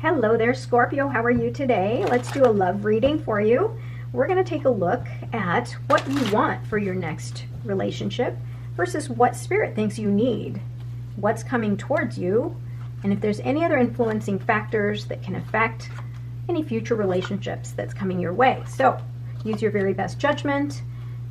Hello there, Scorpio. How are you today? Let's do a love reading for you. We're going to take a look at what you want for your next relationship versus what Spirit thinks you need, what's coming towards you, and if there's any other influencing factors that can affect any future relationships that's coming your way. So use your very best judgment,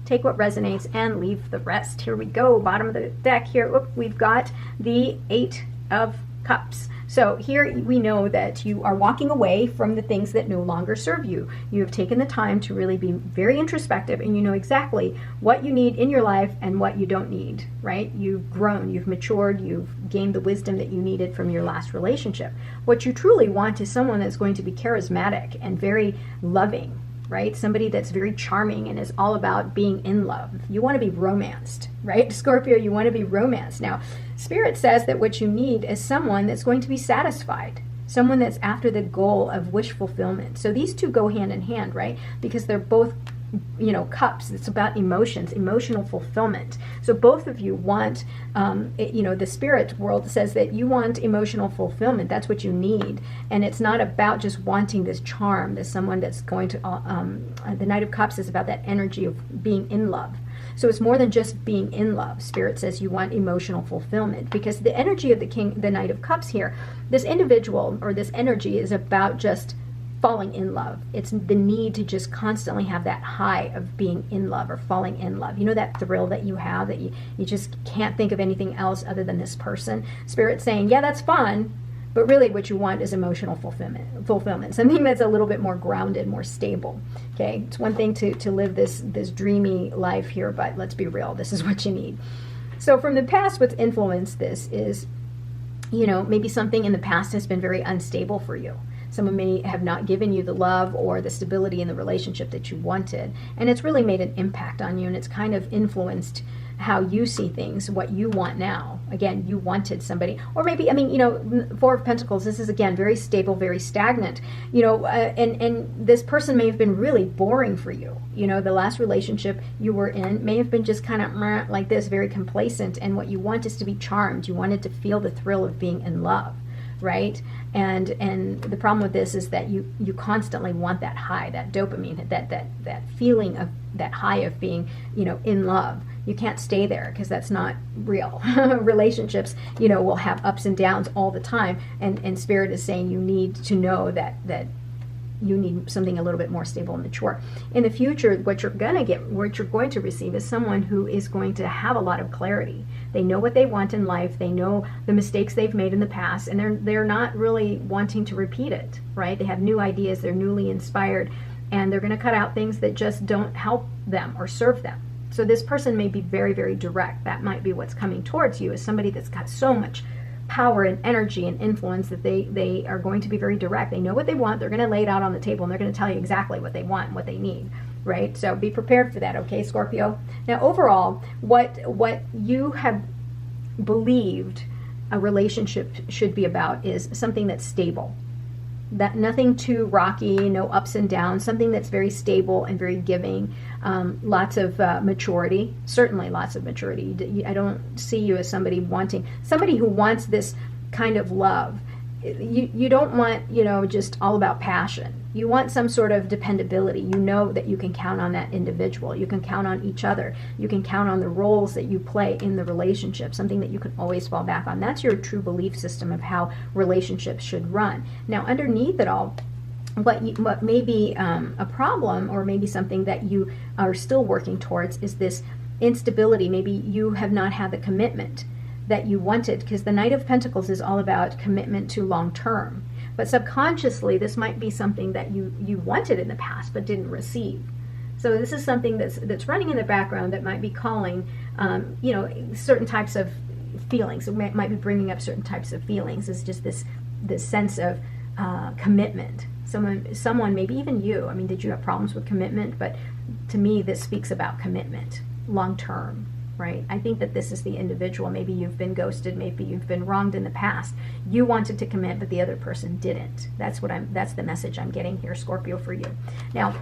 take what resonates, and leave the rest. Here we go. Bottom of the deck here, we've got the 8 of Cups. So here we know that you are walking away from the things that no longer serve you. You have taken the time to really be very introspective, and you know exactly what you need in your life and what you don't need, right? You've grown, you've matured, you've gained the wisdom that you needed from your last relationship. What you truly want is someone that's going to be charismatic and very loving, right? Somebody that's very charming and is all about being in love. You want to be romanced, right? Scorpio, you want to be romanced. Now, Spirit says that what you need is someone that's going to be satisfied, someone that's after the goal of wish fulfillment. So these two go hand in hand, right? Because they're both, you know, cups. It's about emotions, emotional fulfillment. So both of you want, you know, the spirit world says that you want emotional fulfillment. That's what you need. And it's not about just wanting this charm, this someone that's going to, the Knight of Cups is about that energy of being in love. So it's more than just being in love. Spirit says you want emotional fulfillment, because the energy of the Knight of Cups here, this individual or this energy is about just falling in love. It's the need to just constantly have that high of being in love or falling in love. You know, that thrill that you have, that you just can't think of anything else other than this person. Spirit saying, yeah, that's fun, but really what you want is emotional fulfillment, something that's a little bit more grounded, more stable. Okay, it's one thing to live this dreamy life here, but let's be real, this is what you need. So from the past, what's influenced this is, you know, maybe something in the past has been very unstable for you. Someone may have not given you the love or the stability in the relationship that you wanted, and it's really made an impact on you, and it's kind of influenced how you see things, what you want now. Again, you wanted somebody, or maybe, I mean, you know, Four of Pentacles, this is again very stable, very stagnant, you know, and this person may have been really boring for you. You know, the last relationship you were in may have been just kind of like this, very complacent, and what you want is to be charmed. You wanted to feel the thrill of being in love, right? And the problem with this is that you constantly want that high, that dopamine, that feeling of that high of being, you know, in love. You can't stay there because that's not real. Relationships, you know, will have ups and downs all the time, and Spirit is saying you need to know that you need something a little bit more stable and mature. In the future, what you're going to receive is someone who is going to have a lot of clarity. They know what they want in life. They know the mistakes they've made in the past, and they're not really wanting to repeat it, right? They have new ideas. They're newly inspired, and they're going to cut out things that just don't help them or serve them. So this person may be very, very direct. That might be what's coming towards you, is somebody that's got so much power and energy and influence that they are going to be very direct. They know what they want. They're going to lay it out on the table, and they're going to tell you exactly what they want and what they need, right? So be prepared for that, okay, Scorpio? Now, overall, what you have believed a relationship should be about is something that's stable. That nothing too rocky, no ups and downs, something that's very stable and very giving, lots of maturity, certainly lots of maturity. I don't see you as somebody who wants this kind of love. You don't want, you know, just all about passion. You want some sort of dependability. You know that you can count on that individual. You can count on each other. You can count on the roles that you play in the relationship, something that you can always fall back on. That's your true belief system of how relationships should run. Now, underneath it all, what may be a problem, or maybe something that you are still working towards, is this instability. Maybe you have not had the commitment that you wanted, because the Knight of Pentacles is all about commitment to long term. But subconsciously, this might be something that you wanted in the past but didn't receive. So this is something that's running in the background that might be calling, you know, certain types of feelings. It might be bringing up certain types of feelings. It's just this sense of commitment. Someone, maybe even you. I mean, did you have problems with commitment? But to me, this speaks about commitment, long term. Right? I think that this is the individual. Maybe you've been ghosted, maybe you've been wronged in the past. You wanted to commit, but the other person didn't. That's the message I'm getting here, Scorpio, for you. Now,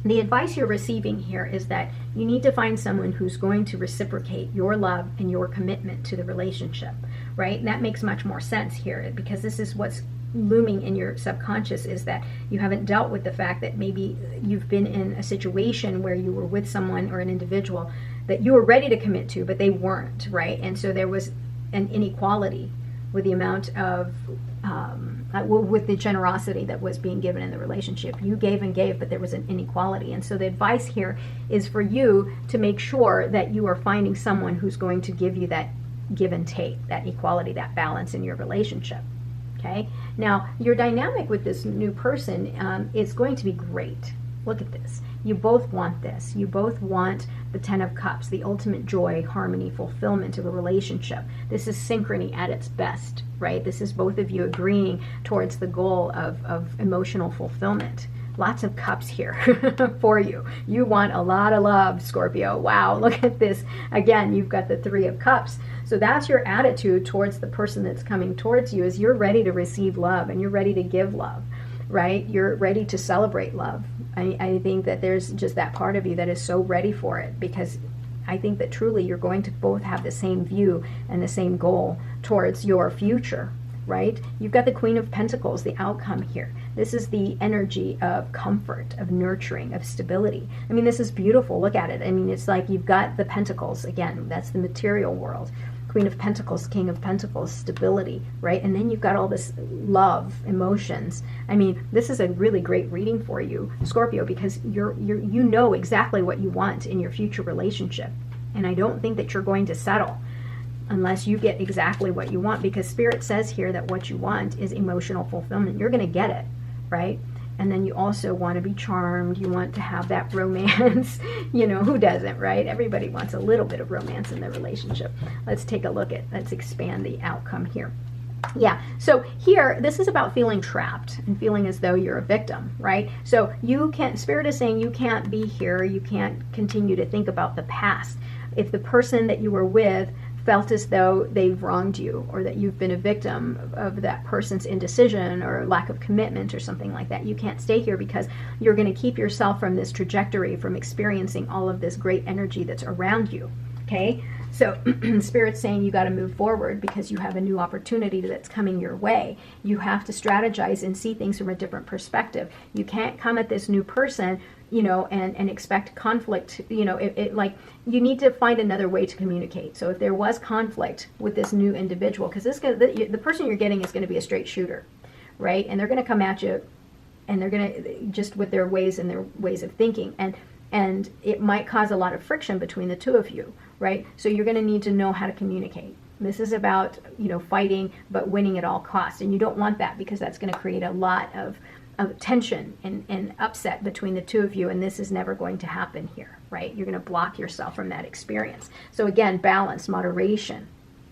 the advice you're receiving here is that you need to find someone who's going to reciprocate your love and your commitment to the relationship, right? And that makes much more sense here, because this is what's looming in your subconscious is that you haven't dealt with the fact that maybe you've been in a situation where you were with someone or an individual that you were ready to commit to, but they weren't, right? And so there was an inequality with the amount of with the generosity that was being given in the relationship. You gave and gave, but there was an inequality. And so the advice here is for you to make sure that you are finding someone who's going to give you that give and take, that equality, that balance in your relationship. Okay? Now, your dynamic with this new person is going to be great. Look at this. You both want this. You both want the Ten of Cups, the ultimate joy, harmony, fulfillment of a relationship. This is synchrony at its best, right? This is both of you agreeing towards the goal of emotional fulfillment. Lots of cups here for you. You want a lot of love, Scorpio. Wow, look at this. Again, you've got the Three of Cups. So that's your attitude towards the person that's coming towards you, is you're ready to receive love and you're ready to give love, right? You're ready to celebrate love. I think that there's just that part of you that is so ready for it, because I think that truly you're going to both have the same view and the same goal towards your future, right? You've got the Queen of Pentacles, the outcome here. This is the energy of comfort, of nurturing, of stability. I mean, this is beautiful. Look at it. I mean, it's like you've got the Pentacles. Again, that's the material world. Queen of Pentacles, King of Pentacles, stability, right? And then you've got all this love, emotions. I mean, this is a really great reading for you, Scorpio, because you know exactly what you want in your future relationship. And I don't think that you're going to settle unless you get exactly what you want, because Spirit says here that what you want is emotional fulfillment. You're going to get it, right? And then you also want to be charmed. You want to have that romance. You know, who doesn't, right? Everybody wants a little bit of romance in their relationship. Let's take a look at, let's expand the outcome here. Yeah, so here, this is about feeling trapped and feeling as though you're a victim, right? So you can't, Spirit is saying you can't be here. You can't continue to think about the past. If the person that you were with felt as though they've wronged you, or that you've been a victim of that person's indecision or lack of commitment or something like that, you can't stay here, because you're going to keep yourself from this trajectory, from experiencing all of this great energy that's around you. Okay, so Spirit's saying you got to move forward because you have a new opportunity that's coming your way. You have to strategize and see things from a different perspective. You can't come at this new person, you know, and expect conflict. You know, like, you need to find another way to communicate. So if there was conflict with this new individual, because the person you're getting is going to be a straight shooter, right? And they're going to come at you, and they're going to, just with their ways and their ways of thinking, and it might cause a lot of friction between the two of you, right? So you're going to need to know how to communicate. This is about, you know, fighting but winning at all costs, and you don't want that, because that's going to create a lot of tension and upset between the two of you, and this is never going to happen here, right? You're going to block yourself from that experience. So again, balance, moderation,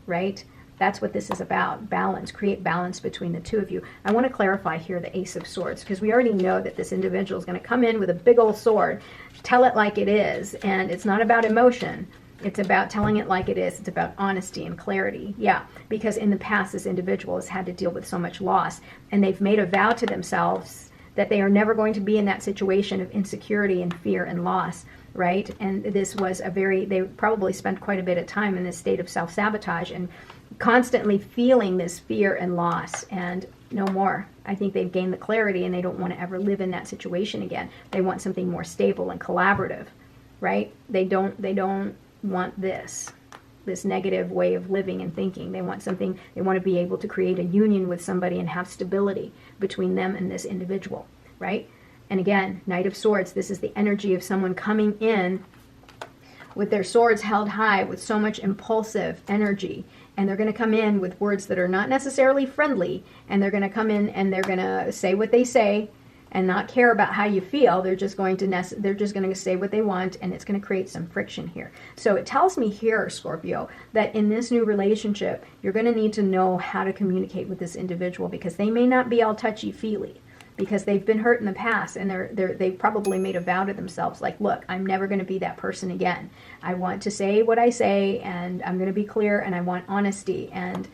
right? That's what this is about. Balance. Create balance between the two of you. I want to clarify here the Ace of Swords, because we already know that this individual is going to come in with a big old sword, tell it like it is, and it's not about emotion. It's about telling it like it is. It's about honesty and clarity. Yeah, because in the past, this individual has had to deal with so much loss, and they've made a vow to themselves that they are never going to be in that situation of insecurity and fear and loss, right? And this was they probably spent quite a bit of time in this state of self-sabotage and constantly feeling this fear and loss, and no more. I think they've gained the clarity, and they don't want to ever live in that situation again. They want something more stable and collaborative, right? They don't want this negative way of living and thinking. They want something, they want to be able to create a union with somebody and have stability between them and this individual, right? And again, Knight of Swords, this is the energy of someone coming in with their swords held high, with so much impulsive energy, and they're going to come in with words that are not necessarily friendly, and they're going to come in and they're going to say what they say and not care about how you feel. They're just going to say what they want, and it's going to create some friction here. So it tells me here, Scorpio, that in this new relationship, you're going to need to know how to communicate with this individual, because they may not be all touchy-feely, because they've been hurt in the past, and they've probably made a vow to themselves, like, look, I'm never going to be that person again. I want to say what I say, and I'm going to be clear, and I want honesty, and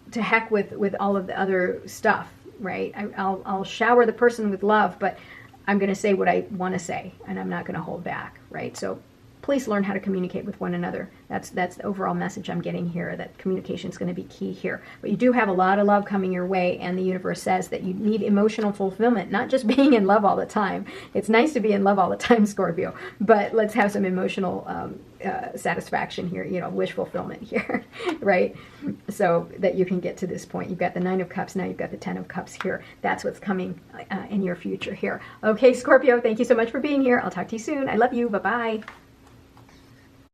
to heck with all of the other stuff. Right? I'll shower the person with love, but I'm going to say what I want to say, and I'm not going to hold back, right? So please learn how to communicate with one another. That's the overall message I'm getting here, that communication is going to be key here. But you do have a lot of love coming your way, and the universe says that you need emotional fulfillment, not just being in love all the time. It's nice to be in love all the time, Scorpio, but let's have some emotional satisfaction here, you know, wish fulfillment here, right? So that you can get to this point. You've got the Nine of Cups, now you've got the Ten of Cups here. That's what's coming in your future here. Okay, Scorpio, thank you so much for being here. I'll talk to you soon. I love you. Bye-bye.